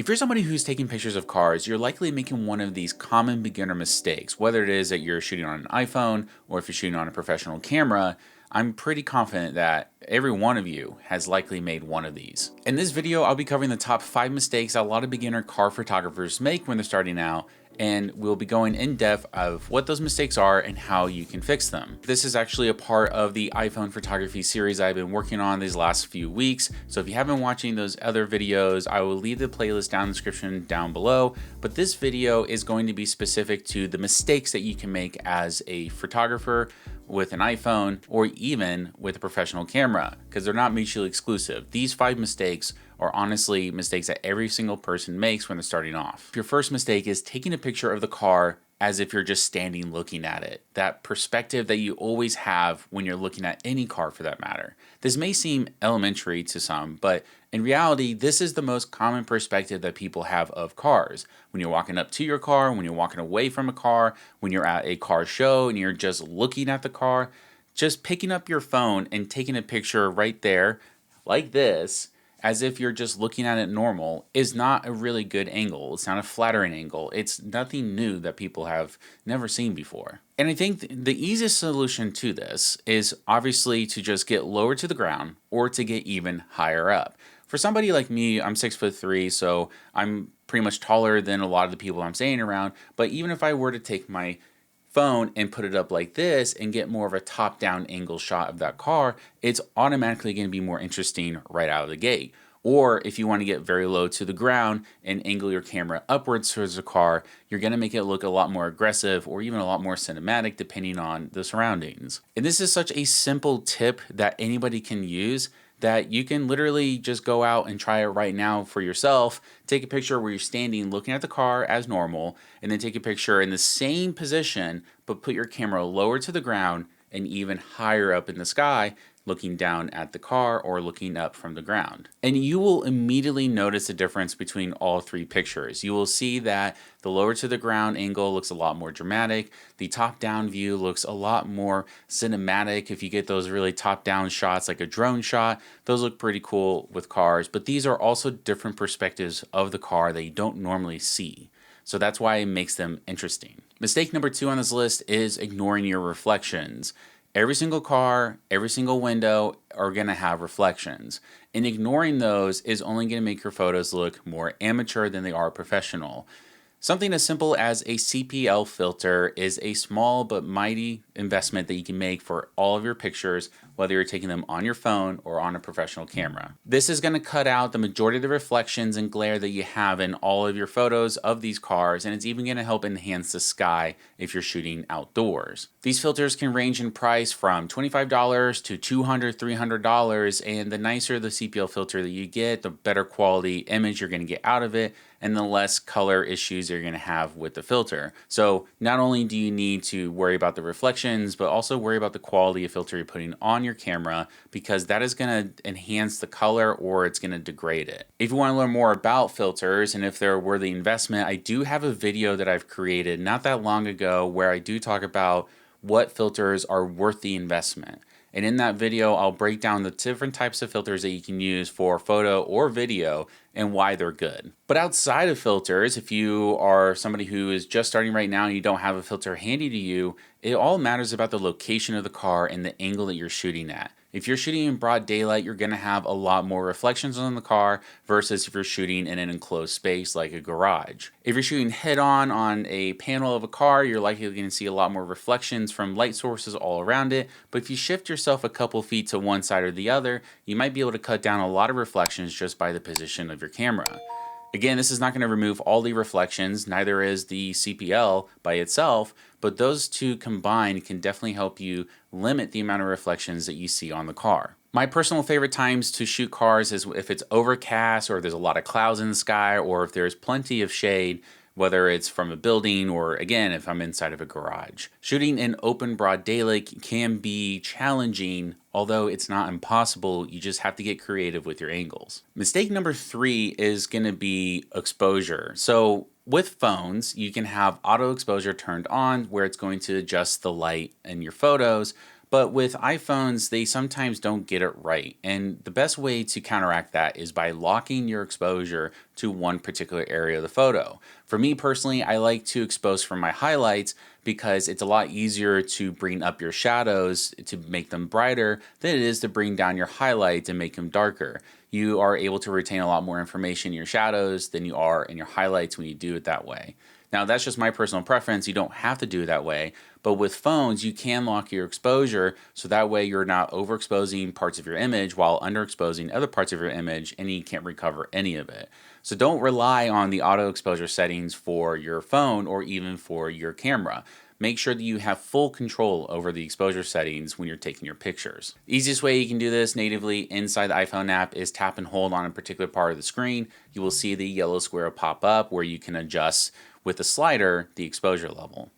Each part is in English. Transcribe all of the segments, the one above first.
If you're somebody who's taking pictures of cars, you're likely making one of these common beginner mistakes, whether it is that you're shooting on an iPhone or if you're shooting on a professional camera. I'm pretty confident that every one of you has likely made one of these. In this video, I'll be covering the top 5 mistakes a lot of beginner car photographers make when they're starting out, and we'll be going in depth of what those mistakes are and how you can fix them. This is actually a part of the iPhone photography series I've been working on these last few weeks. So if you haven't been watching those other videos, I will leave the playlist down in the description down below. But this video is going to be specific to the mistakes that you can make as a photographer with an iPhone or even with a professional camera, because they're not mutually exclusive. These 5 mistakes are honestly mistakes that every single person makes when they're starting off. Your first mistake is taking a picture of the car as if you're just standing looking at it. That perspective that you always have when you're looking at any car for that matter. This may seem elementary to some, but in reality, this is the most common perspective that people have of cars. When you're walking up to your car, when you're walking away from a car, when you're at a car show and you're just looking at the car, just picking up your phone and taking a picture right there like this, as if you're just looking at it normal, is not a really good angle. It's not a flattering angle. It's nothing new that people have never seen before. And I think the easiest solution to this is obviously to just get lower to the ground or to get even higher up. For somebody like me, I'm 6'3", so I'm pretty much taller than a lot of the people I'm staying around. But even if I were to take my phone and put it up like this and get more of a top-down angle shot of that car, it's automatically going to be more interesting right out of the gate. Or if you want to get very low to the ground and angle your camera upwards towards the car, you're going to make it look a lot more aggressive or even a lot more cinematic depending on the surroundings. And this is such a simple tip that anybody can use that you can literally just go out and try it right now for yourself. Take a picture where you're standing looking at the car as normal, and then take a picture in the same position, but put your camera lower to the ground and even higher up in the sky, looking down at the car or looking up from the ground. And you will immediately notice the difference between all 3 pictures. You will see that the lower to the ground angle looks a lot more dramatic. The top down view looks a lot more cinematic. If you get those really top down shots like a drone shot, those look pretty cool with cars, but these are also different perspectives of the car that you don't normally see. So that's why it makes them interesting. Mistake number 2 on this list is ignoring your reflections. Every single car, every single window are going to have reflections. And ignoring those is only going to make your photos look more amateur than they are professional. Something as simple as a CPL filter is a small but mighty investment that you can make for all of your pictures, whether you're taking them on your phone or on a professional camera. This is going to cut out the majority of the reflections and glare that you have in all of your photos of these cars, and it's even going to help enhance the sky if you're shooting outdoors. These filters can range in price from $25 to $200, $300, and the nicer the CPL filter that you get, the better quality image you're going to get out of it, and the less color issues you're going to have with the filter. So not only do you need to worry about the reflections, but also worry about the quality of filter you're putting on your camera, because that is going to enhance the color or it's going to degrade it. If you want to learn more about filters and if they're a worthy investment, I do have a video that I've created not that long ago where I do talk about what filters are worth the investment. And in that video, I'll break down the different types of filters that you can use for photo or video and why they're good. But outside of filters, if you are somebody who is just starting right now and you don't have a filter handy to you, it all matters about the location of the car and the angle that you're shooting at. If you're shooting in broad daylight, you're going to have a lot more reflections on the car versus if you're shooting in an enclosed space like a garage. If you're shooting head on a panel of a car, you're likely going to see a lot more reflections from light sources all around it. But if you shift yourself a couple feet to one side or the other, you might be able to cut down a lot of reflections just by the position of your camera. Again, this is not going to remove all the reflections, neither is the CPL by itself, but those two combined can definitely help you limit the amount of reflections that you see on the car. My personal favorite times to shoot cars is if it's overcast or there's a lot of clouds in the sky or if there's plenty of shade, whether it's from a building or, again, if I'm inside of a garage. Shooting in open broad daylight can be challenging, although it's not impossible. You just have to get creative with your angles. Mistake number 3 is going to be exposure. So with phones, you can have auto exposure turned on where it's going to adjust the light in your photos, But with iPhones, they sometimes don't get it right. And the best way to counteract that is by locking your exposure to one particular area of the photo. For me personally, I like to expose from my highlights because it's a lot easier to bring up your shadows to make them brighter than it is to bring down your highlights and make them darker. You are able to retain a lot more information in your shadows than you are in your highlights when you do it that way. Now, that's just my personal preference. You don't have to do it that way. But with phones, you can lock your exposure so that way you're not overexposing parts of your image while underexposing other parts of your image, and you can't recover any of it. So don't rely on the auto exposure settings for your phone or even for your camera. Make sure that you have full control over the exposure settings when you're taking your pictures. The easiest way you can do this natively inside the iPhone app is tap and hold on a particular part of the screen. You will see the yellow square pop up where you can adjust with the slider the exposure level.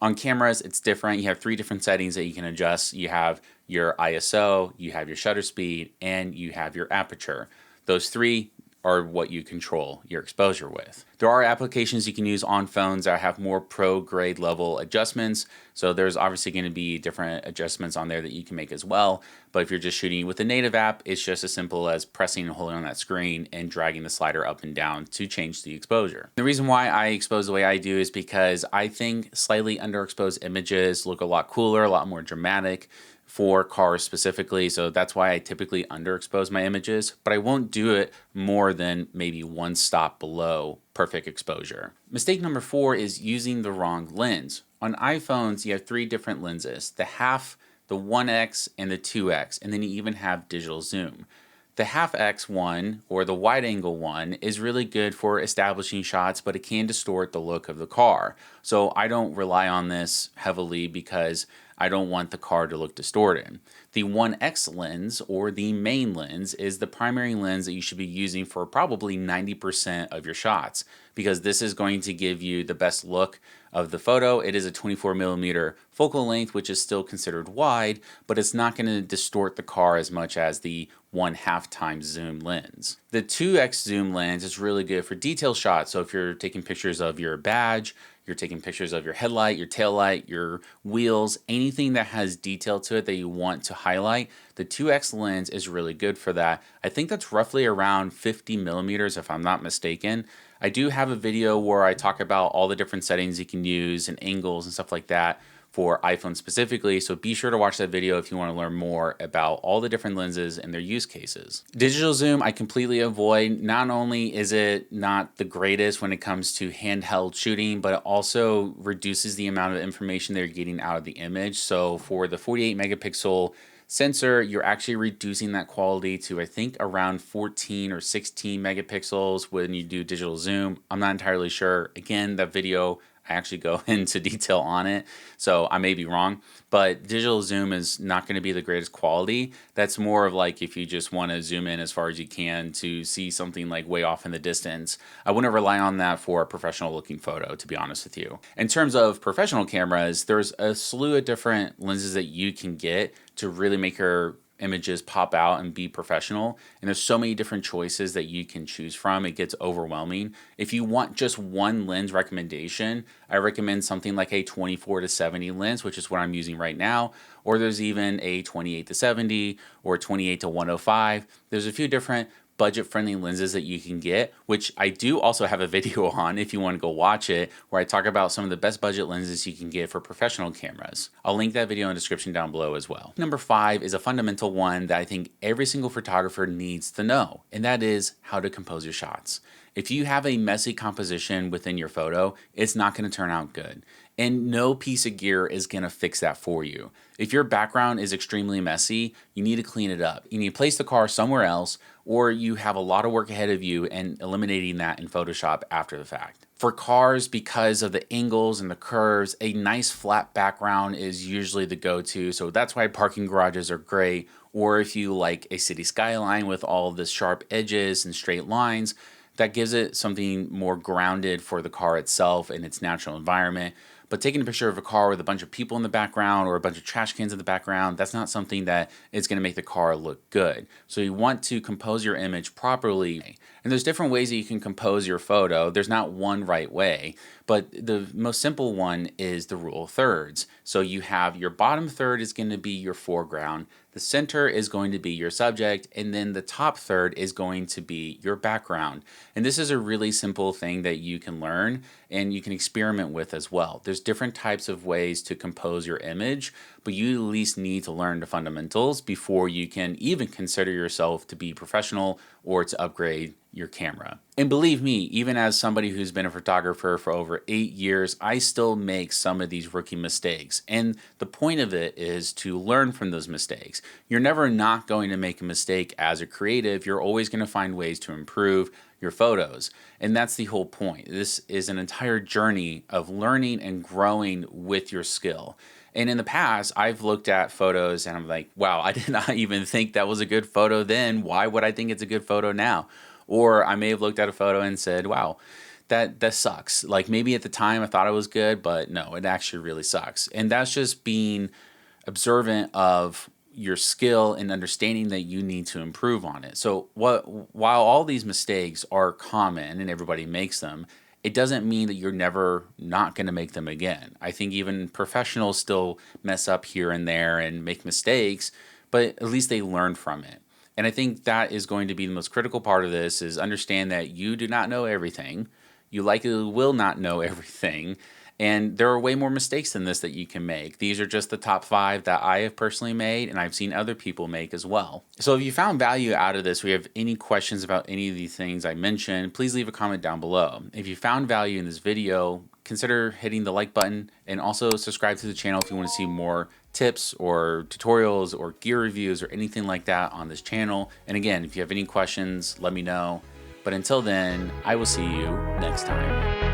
On cameras, it's different. You have 3 different settings that you can adjust. You have your ISO, you have your shutter speed, and you have your aperture. Those 3 are what you control your exposure with. There are applications you can use on phones that have more pro grade level adjustments. So there's obviously going to be different adjustments on there that you can make as well. But if you're just shooting with a native app, it's just as simple as pressing and holding on that screen and dragging the slider up and down to change the exposure. The reason why I expose the way I do is because I think slightly underexposed images look a lot cooler, a lot more dramatic for cars specifically, so that's why I typically underexpose my images, but I won't do it more than maybe 1 stop below perfect exposure. Mistake number 4 is using the wrong lens. On iPhones, you have 3 different lenses, the half, the 1x, and the 2x, and then you even have digital zoom. The half X one, or the wide angle one, is really good for establishing shots, but it can distort the look of the car. So I don't rely on this heavily because I don't want the car to look distorted. The 1x lens, or the main lens, is the primary lens that you should be using for probably 90% of your shots, because this is going to give you the best look of the photo. It is a 24mm focal length, which is still considered wide, but it's not going to distort the car as much as the 1/2 times zoom lens. The 2x zoom lens is really good for detail shots. So if you're taking pictures of your badge, you're taking pictures of your headlight, your tail light, your wheels, anything that has detail to it that you want to highlight, the 2x lens is really good for that. I think that's roughly around 50mm if I'm not mistaken. I do have a video where I talk about all the different settings you can use and angles and stuff like that for iPhone specifically, so be sure to watch that video if you want to learn more about all the different lenses and their use cases. Digital zoom I completely avoid. Not only is it not the greatest when it comes to handheld shooting, but it also reduces the amount of information they're getting out of the image. So for the 48 megapixel sensor, you're actually reducing that quality to I think around 14 or 16 megapixels when you do digital zoom. I'm not entirely sure. Again, that video I actually go into detail on it, so I may be wrong, but digital zoom is not going to be the greatest quality. That's more of like if you just want to zoom in as far as you can to see something like way off in the distance. I wouldn't rely on that for a professional looking photo, to be honest with you. In terms of professional cameras, there's a slew of different lenses that you can get to really make your images pop out and be professional, and there's so many different choices that you can choose from. It gets overwhelming. If you want just one lens recommendation, I recommend something like a 24-70 lens, which is what I'm using right now, or there's even a 28-70 or 28-105. There's a few different budget-friendly lenses that you can get, which I do also have a video on if you want to go watch it, where I talk about some of the best budget lenses you can get for professional cameras. I'll link that video in the description down below as well. Number 5 is a fundamental one that I think every single photographer needs to know, and that is how to compose your shots. If you have a messy composition within your photo, it's not going to turn out good. And no piece of gear is going to fix that for you. If your background is extremely messy, you need to clean it up. You need to place the car somewhere else, or you have a lot of work ahead of you and eliminating that in Photoshop after the fact. For cars, because of the angles and the curves, a nice flat background is usually the go-to. So that's why parking garages are great. Or if you like a city skyline with all the sharp edges and straight lines, that gives it something more grounded for the car itself and its natural environment. But taking a picture of a car with a bunch of people in the background or a bunch of trash cans in the background, that's not something that is going to make the car look good. So you want to compose your image properly. And there's different ways that you can compose your photo. There's not one right way, but the most simple one is the rule of thirds. So you have your bottom third is going to be your foreground, the center is going to be your subject, and then the top third is going to be your background. And this is a really simple thing that you can learn and you can experiment with as well. There's different types of ways to compose your image, but you at least need to learn the fundamentals before you can even consider yourself to be professional or to upgrade your camera. And believe me, even as somebody who's been a photographer for over 8 years, I still make some of these rookie mistakes. And the point of it is to learn from those mistakes. You're never not going to make a mistake as a creative. You're always going to find ways to improve your photos. And that's the whole point. This is an entire journey of learning and growing with your skill. And in the past, I've looked at photos and I'm like, wow, I did not even think that was a good photo then. Why would I think it's a good photo now? Or I may have looked at a photo and said, wow, that sucks. Like maybe at the time I thought it was good, but no, it actually really sucks. And that's just being observant of your skill and understanding that you need to improve on it. So while all these mistakes are common and everybody makes them, it doesn't mean that you're never not going to make them again. I think even professionals still mess up here and there and make mistakes, but at least they learn from it. And I think that is going to be the most critical part of this is understand that you do not know everything. You likely will not know everything. And there are way more mistakes than this that you can make. These are just the top 5 that I have personally made and I've seen other people make as well. So if you found value out of this, or you have any questions about any of these things I mentioned, please leave a comment down below. If you found value in this video, consider hitting the like button and also subscribe to the channel if you want to see more tips or tutorials or gear reviews or anything like that on this channel. And again, if you have any questions, let me know. But until then, I will see you next time.